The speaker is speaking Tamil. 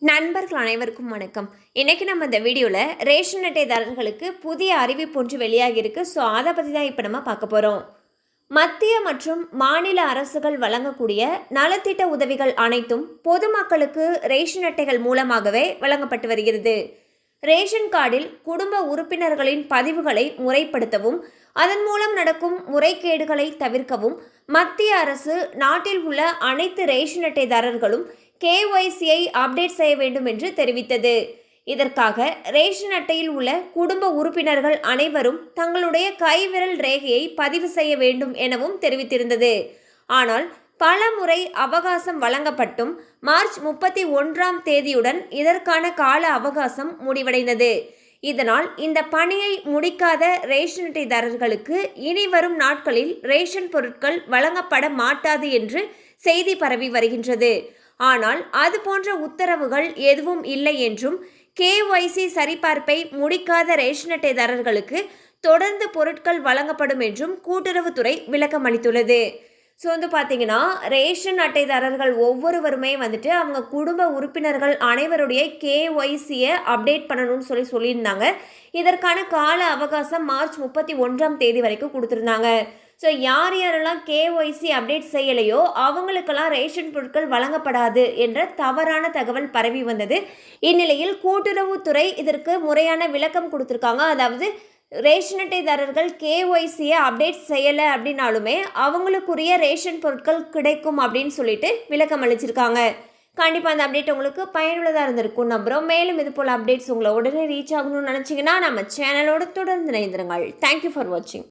நண்பர்கள் அனைவருக்கும் வணக்கம். இன்னைக்கு நம்ம இந்த வீடியோவில் ரேஷன் அட்டைதாரர்களுக்கு புதிய அறிவிப்பு ஒன்று வெளியாகியிருக்கு. ஸோ அதை பற்றி தான் இப்போ நம்ம பார்க்க போகிறோம். மத்திய மற்றும் மாநில அரசுகள் வழங்கக்கூடிய நலத்திட்ட உதவிகள் அனைத்தும் பொதுமக்களுக்கு ரேஷன் அட்டைகள் மூலமாகவே வழங்கப்பட்டு வருகிறது. ரேஷன் கார்டில் குடும்ப உறுப்பினர்களின் பதிவுகளை முறைப்படுத்தவும் அதன் மூலம் நடக்கும் முறைகேடுகளை தவிர்க்கவும் மத்திய அரசு நாட்டில் உள்ள அனைத்து ரேஷன் அட்டைதாரர்களும் கேஒய்சியை அப்டேட் செய்ய வேண்டும் என்று தெரிவித்தது. இதற்காக ரேஷன் அட்டையில் உள்ள குடும்ப உறுப்பினர்கள் அனைவரும் தங்களுடைய கைவிரல் ரேகையை பதிவு செய்ய வேண்டும் எனவும் தெரிவித்திருந்தது. ஆனால் பல முறை அவகாசம் வழங்கப்பட்டும் மார்ச் 31ஆம் தேதியுடன் இதற்கான கால அவகாசம் முடிவடைந்தது. இதனால் இந்த பணியை முடிக்காத ரேஷன் அட்டைதாரர்களுக்கு இனி வரும் நாட்களில் ரேஷன் பொருட்கள் வழங்கப்பட மாட்டாது என்று செய்தி பரவி வருகின்றது. ஆனால் அது போன்ற உத்தரவுகள் எதுவும் இல்லை என்றும் கேஒய்சி சரிபார்ப்பை முடிக்காத ரேஷன் அட்டைதாரர்களுக்கு தொடர்ந்து பொருட்கள் வழங்கப்படும் என்றும் கூட்டுறவுத்துறை விளக்கம் அளித்துள்ளது. ஸோ பார்த்தீங்கன்னா ரேஷன் அட்டைதாரர்கள் ஒவ்வொருவருமே அவங்க குடும்ப உறுப்பினர்கள் அனைவருடைய கேஒய்சியை அப்டேட் பண்ணணும்னு சொல்லியிருந்தாங்க. இதற்கான கால அவகாசம் மார்ச் 31ஆம் தேதி வரைக்கும் கொடுத்துருந்தாங்க. ஸோ யாரெல்லாம் கேஒய்சி அப்டேட் செய்யலையோ அவங்களுக்கெல்லாம் ரேஷன் பொருட்கள் வழங்கப்படாது என்ற தவறான தகவல் பரவி வந்தது. இந்நிலையில் கூட்டுறவுத்துறை இதற்கு முறையான விளக்கம் கொடுத்துருக்காங்க. அதாவது ரேஷன் அட்டைதாரர்கள் கேஒய்சியை அப்டேட் செய்யலை அப்படின்னாலுமே அவங்களுக்குரிய ரேஷன் பொருட்கள் கிடைக்கும் அப்படின்னு சொல்லிட்டு விளக்கம் அளிச்சிருக்காங்க. கண்டிப்பாக அந்த அப்டேட் உங்களுக்கு பயனுள்ளதாக இருந்திருக்கும் நம்புகிறோம். மேலும் இது போல் அப்டேட்ஸ் உங்களை உடனே ரீச் ஆகணும்னு நினச்சிங்கன்னா நம்ம சேனலோடு தொடர்ந்து இணைந்திருங்கள். தேங்க்யூ ஃபார் வாட்சிங்.